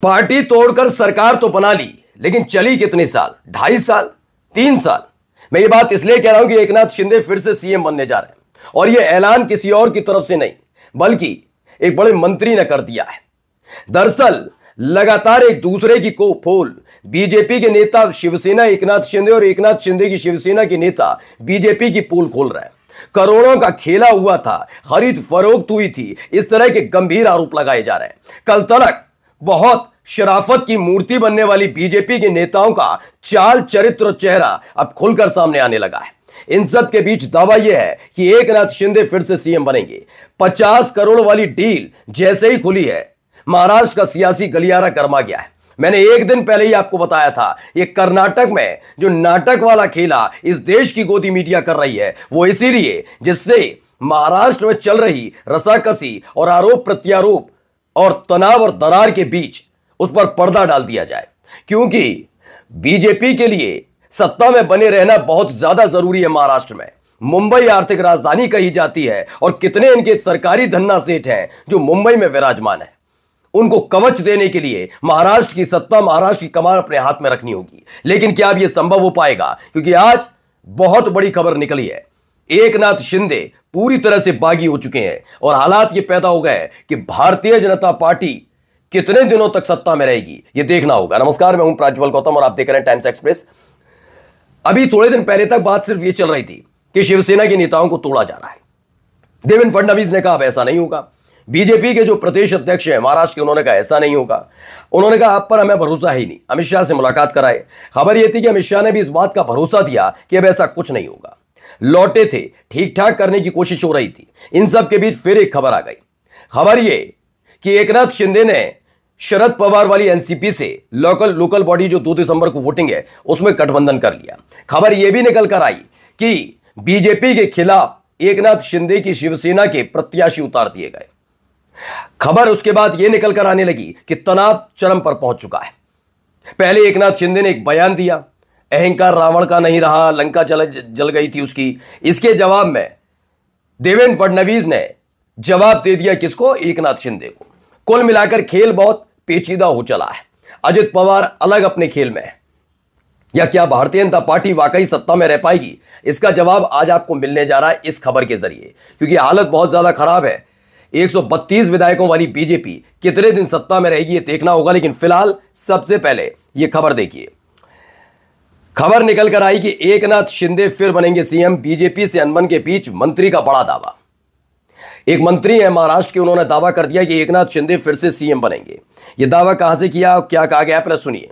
Party तोड़कर सरकार तो बना ली, लेकिन चली कितने साल? 2.5 साल, 3 साल। मैं ये बात इसलिए कह रहा हूं कि एकनाथ शिंदे फिर से सीएम बनने जा रहे हैं और यह ऐलान किसी और की तरफ से नहीं बल्कि एक बड़े मंत्री ने कर दिया है। दरअसल लगातार एक दूसरे की को पोल बीजेपी के नेता शिवसेना एकनाथ शिंदे और एकनाथ शिंदे की शिवसेना के नेता बीजेपी की पोल खोल रहे हैं। करोड़ों का खेला हुआ था, खरीद फरोख्त हुई थी, इस तरह के गंभीर आरोप लगाए जा रहे हैं। कल तक बहुत शराफत की मूर्ति बनने वाली बीजेपी के नेताओं का चाल चरित्र चेहरा अब खुलकर सामने आने लगा है। इन सब के बीच दावा यह है कि एकनाथ शिंदे फिर से सीएम बनेंगे। 50 करोड़ वाली डील जैसे ही खुली है, महाराष्ट्र का सियासी गलियारा गर्मा गया है। मैंने एक दिन पहले ही आपको बताया था, ये कर्नाटक में जो नाटक वाला खेला इस देश की गोदी मीडिया कर रही है, वो इसीलिए जिससे महाराष्ट्र में चल रही रसाकसी और आरोप प्रत्यारोप और तनाव और दरार के बीच उस पर पर्दा डाल दिया जाए, क्योंकि बीजेपी के लिए सत्ता में बने रहना बहुत ज्यादा जरूरी है। महाराष्ट्र में मुंबई आर्थिक राजधानी कही जाती है और कितने इनके सरकारी धन्ना सेठ हैं जो मुंबई में विराजमान है। उनको कवच देने के लिए महाराष्ट्र की सत्ता, महाराष्ट्र की कमान अपने हाथ में रखनी होगी। लेकिन क्या अब यह संभव हो पाएगा? क्योंकि आज बहुत बड़ी खबर निकली है, एकनाथ शिंदे पूरी तरह से बागी हो चुके हैं और हालात ये पैदा हो गए कि भारतीय जनता पार्टी कितने दिनों तक सत्ता में रहेगी, ये देखना होगा। नमस्कार, मैं हूं प्रज्वल गौतम और आप देख रहे हैं टाइम्स एक्सप्रेस। अभी थोड़े दिन पहले तक बात सिर्फ ये चल रही थी कि शिवसेना के नेताओं को तोड़ा जा रहा है। देवेंद्र फडणवीस ने कहा अब ऐसा नहीं होगा। बीजेपी के जो प्रदेश अध्यक्ष हैं महाराष्ट्र के, उन्होंने कहा ऐसा नहीं होगा। उन्होंने कहा आप पर हमें भरोसा ही नहीं। अमित शाह से मुलाकात कराए। खबर यह थी कि अमित शाह ने भी इस बात का भरोसा दिया कि अब ऐसा कुछ नहीं होगा। लौटे थे, ठीक ठाक करने की कोशिश हो रही थी। इन सब के बीच फिर एक खबर आ गई। खबर यह कि एकनाथ शिंदे ने शरद पवार वाली एनसीपी से लोकल बॉडी जो 2 दिसंबर को वोटिंग है उसमें गठबंधन कर लिया। खबर यह भी निकल कर आई कि बीजेपी के खिलाफ एकनाथ शिंदे की शिवसेना के प्रत्याशी उतार दिए गए। खबर उसके बाद यह निकल कर आने लगी कि तनाव चरम पर पहुंच चुका है। पहले एकनाथ शिंदे ने एक बयान दिया, अहंकार रावण का नहीं रहा, लंका जल गई थी उसकी। इसके जवाब में देवेंद्र फडणवीस ने जवाब दे दिया किसको? एकनाथ शिंदे को। कुल मिलाकर खेल बहुत पेचीदा हो चला है। अजित पवार अलग अपने खेल में है। या क्या भारतीय जनता पार्टी वाकई सत्ता में रह पाएगी? इसका जवाब आज आपको मिलने जा रहा है इस खबर के जरिए, क्योंकि हालत बहुत ज्यादा खराब है। 132 विधायकों वाली बीजेपी कितने दिन सत्ता में रहेगी ये देखना होगा। लेकिन फिलहाल सबसे पहले यह खबर देखिए। खबर निकल कर आई कि एकनाथ शिंदे फिर बनेंगे सीएम। बीजेपी से अनबन के बीच मंत्री का बड़ा दावा। एक मंत्री है महाराष्ट्र के, उन्होंने दावा कर दिया कि एकनाथ शिंदे फिर से सीएम बनेंगे। यह दावा कहां से किया, क्या कहा गया, पहले सुनिए।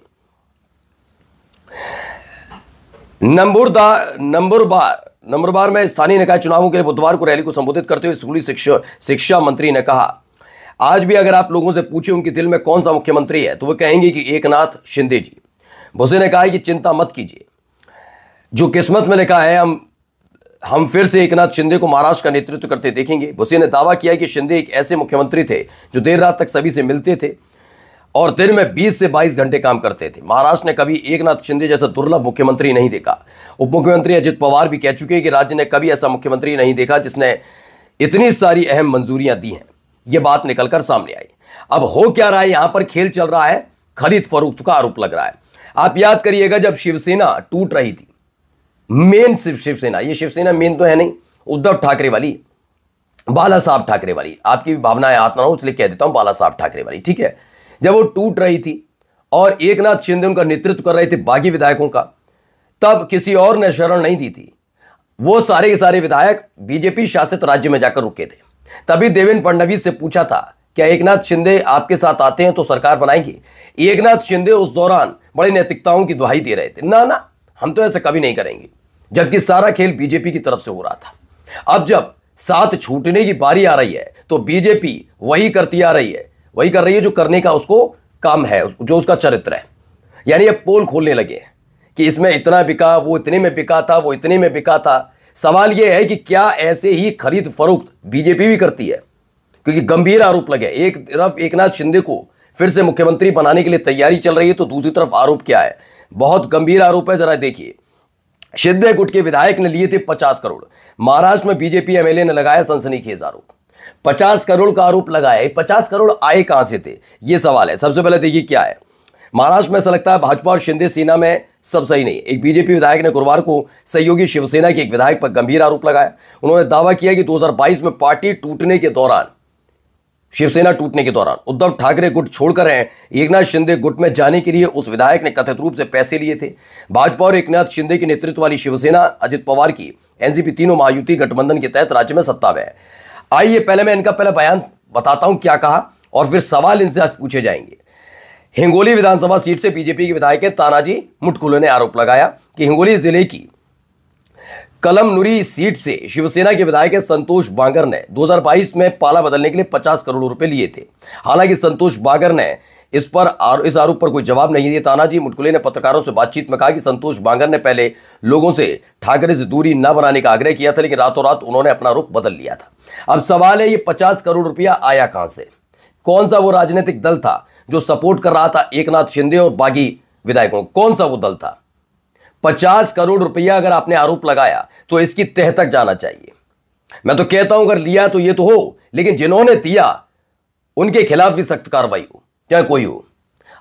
नंबरबार में स्थानीय निकाय चुनावों के लिए बुधवार को रैली को संबोधित करते हुए स्कूली शिक्षा मंत्री ने कहा, आज भी अगर आप लोगों से पूछे उनके दिल में कौन सा मुख्यमंत्री है तो वो कहेंगे कि एकनाथ शिंदे जी। भूसे ने कहा कि चिंता मत कीजिए, जो किस्मत में लिखा है हम फिर से एकनाथ शिंदे को महाराष्ट्र का नेतृत्व करते देखेंगे। भूसे ने दावा किया कि शिंदे एक ऐसे मुख्यमंत्री थे जो देर रात तक सभी से मिलते थे और दिन में 20 से 22 घंटे काम करते थे। महाराष्ट्र ने कभी एकनाथ शिंदे जैसा दुर्लभ मुख्यमंत्री नहीं देखा। उप मुख्यमंत्री अजित पवार भी कह चुके हैं कि राज्य ने कभी ऐसा मुख्यमंत्री नहीं देखा जिसने इतनी सारी अहम मंजूरियां दी हैं। यह बात निकलकर सामने आई। अब हो क्या रहा है? यहां पर खेल चल रहा है, खरीद फरोख्त का आरोप लग रहा है। आप याद करिएगा जब शिवसेना टूट रही थी, मेन शिवसेना, ये शिवसेना मेन तो है नहीं, उद्धव ठाकरे वाली, बाला साहब ठाकरे वाली, आपकी भी भावनाएं आत्मा हो इसलिए कह देता हूं बाला साहब ठाकरे वाली, ठीक है। जब वो टूट रही थी और एकनाथ शिंदे उनका नेतृत्व कर रहे थे बागी विधायकों का, तब किसी और ने शरण नहीं दी थी। वो सारे के सारे विधायक बीजेपी शासित राज्य में जाकर रुके थे। तभी देवेंद्र फडणवीस से पूछा था क्या एकनाथ शिंदे आपके साथ आते हैं तो सरकार बनाएंगे? एकनाथ शिंदे उस दौरान बड़ी नैतिकताओं की दुहाई दे रहे थे, ना हम तो ऐसा कभी नहीं करेंगे, जबकि सारा खेल बीजेपी की तरफ से हो रहा था। अब जब साथ छूटने की बारी आ रही है तो बीजेपी वही करती आ रही है, वही कर रही है जो करने का उसको काम है, जो उसका चरित्र है। यानी अब पोल खोलने लगे हैं कि इसमें इतना बिका, वो इतने में बिका था, वो इतने में बिका था। सवाल यह है कि क्या ऐसे ही खरीद फरोख्त बीजेपी भी करती है? क्योंकि गंभीर आरोप लगे। एक तरफ एकनाथ शिंदे को फिर से मुख्यमंत्री बनाने के लिए तैयारी चल रही है, तो दूसरी तरफ आरोप क्या है? बहुत गंभीर आरोप है। जरा देखिए, शिंदे गुट के विधायक ने लिए थे 50 करोड़। महाराष्ट्र में बीजेपी एमएलए ने लगाया सनसनीखेज आरोप। 50 करोड़ का आरोप लगाया। 50 करोड़ आए कहां से थे, यह सवाल है। सबसे पहले देखिए क्या है, महाराष्ट्र में ऐसा लगता है भाजपा और शिंदे सेना में सब सही नहीं। एक बीजेपी विधायक ने गुरुवार को सहयोगी शिवसेना के एक विधायक पर गंभीर आरोप लगाया। उन्होंने दावा किया कि 2022 में पार्टी टूटने के दौरान, शिवसेना टूटने के दौरान उद्धव ठाकरे गुट छोड़कर एकनाथ शिंदे गुट में जाने के लिए उस विधायक ने कथित रूप से पैसे लिए थे। भाजपा और एकनाथ शिंदे के नेतृत्व वाली शिवसेना अजित पवार की एनसीपी तीनों महायुति गठबंधन के तहत राज्य में सत्ता में है। आइए पहले मैं इनका पहला बयान बताता हूं क्या कहा और फिर सवाल इनसे आज पूछे जाएंगे। हिंगोली विधानसभा सीट से बीजेपी के विधायक तानाजी मुटकुले ने आरोप लगाया कि हिंगोली जिले की कलमनुरी सीट से शिवसेना के विधायक संतोष बांगर ने 2022 में पाला बदलने के लिए 50 करोड़ रुपए लिए थे। हालांकि संतोष बांगर ने इस आरोप पर कोई जवाब नहीं दिया। तानाजी मुटकुले ने पत्रकारों से बातचीत में कहा कि संतोष बांगर ने पहले लोगों से ठाकरे से दूरी न बनाने का आग्रह किया था, लेकिन रातों रात उन्होंने अपना रुख बदल लिया था। अब सवाल है, ये 50 करोड़ रुपया आया कहां से? कौन सा वो राजनीतिक दल था जो सपोर्ट कर रहा था एकनाथ शिंदे और बागी विधायकों? कौन सा वो दल था? 50 करोड़ रुपया अगर आपने आरोप लगाया तो इसकी तह तक जाना चाहिए। मैं तो कहता हूं अगर लिया तो ये तो हो, लेकिन जिन्होंने दिया उनके खिलाफ भी सख्त कार्रवाई हो, चाहे कोई हो।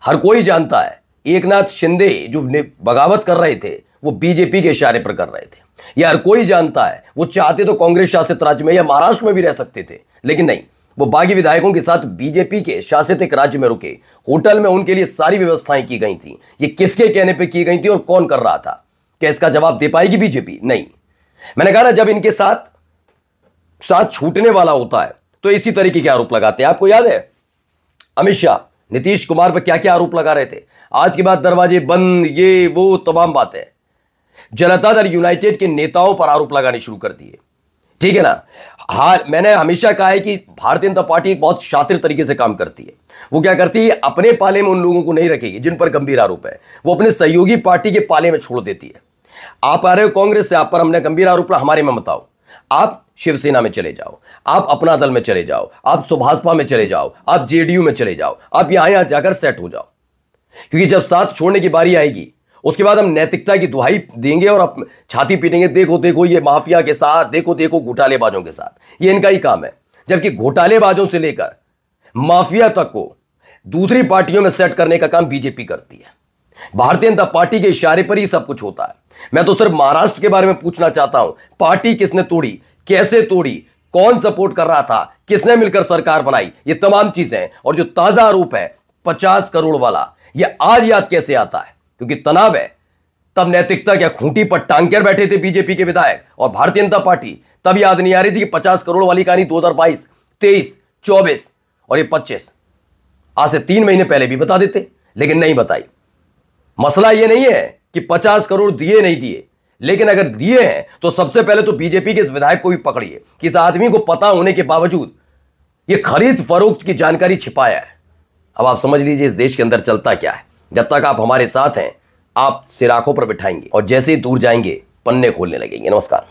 हर कोई जानता है एकनाथ शिंदे जो बगावत कर रहे थे वो बीजेपी के इशारे पर कर रहे थे। यह हर कोई जानता है। वो चाहते तो कांग्रेस शासित राज्य में या महाराष्ट्र में भी रह सकते थे, लेकिन नहीं, वो बागी विधायकों के साथ बीजेपी के शासित एक राज्य में रुके। होटल में उनके लिए सारी व्यवस्थाएं की गई थी। ये किसके कहने पे की गई थी और कौन कर रहा था? क्या इसका जवाब दे पाएगी बीजेपी? नहीं। मैंने कहा ना, जब इनके साथ छूटने वाला होता है तो इसी तरीके के आरोप लगाते हैं। आपको याद है अमित शाह नीतीश कुमार पर क्या क्या आरोप लगा रहे थे? आज के बाद दरवाजे बंद, ये वो तमाम बातें। जनता दल यूनाइटेड के नेताओं पर आरोप लगाने शुरू कर दिए, ठीक है ना। हाँ, मैंने हमेशा कहा है कि भारतीय जनता पार्टी एक बहुत शातिर तरीके से काम करती है। वो क्या करती है, अपने पाले में उन लोगों को नहीं रखेगी जिन पर गंभीर आरोप है, वो अपने सहयोगी पार्टी के पाले में छोड़ देती है। आप आ रहे हो कांग्रेस से, आप पर हमने गंभीर आरोप, हमारे में मत आओ। आप शिवसेना में चले जाओ, आप अपना दल में चले जाओ, आप सुभाषपा में चले जाओ, आप जेडीयू में चले जाओ, आप यहां जाकर सेट हो जाओ। क्योंकि जब साथ छोड़ने की बारी आएगी उसके बाद हम नैतिकता की दुहाई देंगे और आप छाती पीटेंगे, देखो देखो ये माफिया के साथ, देखो देखो घोटालेबाजों के साथ। ये इनका ही काम है। जबकि घोटालेबाजों से लेकर माफिया तक को दूसरी पार्टियों में सेट करने का काम बीजेपी करती है। भारतीय जनता पार्टी के इशारे पर ही सब कुछ होता है। मैं तो सिर्फ महाराष्ट्र के बारे में पूछना चाहता हूं, पार्टी किसने तोड़ी, कैसे तोड़ी, कौन सपोर्ट कर रहा था, किसने मिलकर सरकार बनाई, ये तमाम चीजें। और जो ताजा आरोप है 50 करोड़ वाला, ये आज याद कैसे आता है? क्योंकि तनाव है। तब नैतिकता क्या खूंटी पर टांग कर बैठे थे बीजेपी के विधायक और भारतीय जनता पार्टी? तब याद नहीं आ रही थी कि 50 करोड़ वाली कहानी 2022, 23, 24 और ये 25 आज से 3 महीने पहले भी बता देते, लेकिन नहीं बताई। मसला ये नहीं है कि 50 करोड़ दिए नहीं दिए, लेकिन अगर दिए हैं तो सबसे पहले तो बीजेपी के इस विधायक को भी पकड़िए कि इस आदमी को पता होने के बावजूद ये खरीद फरोख्त की जानकारी छिपाया है। अब आप समझ लीजिए इस देश के अंदर चलता क्या है। जब तक आप हमारे साथ हैं, आप सिर आंखों पर बिठाएंगे और जैसे ही दूर जाएंगे पन्ने खोलने लगेंगे। नमस्कार।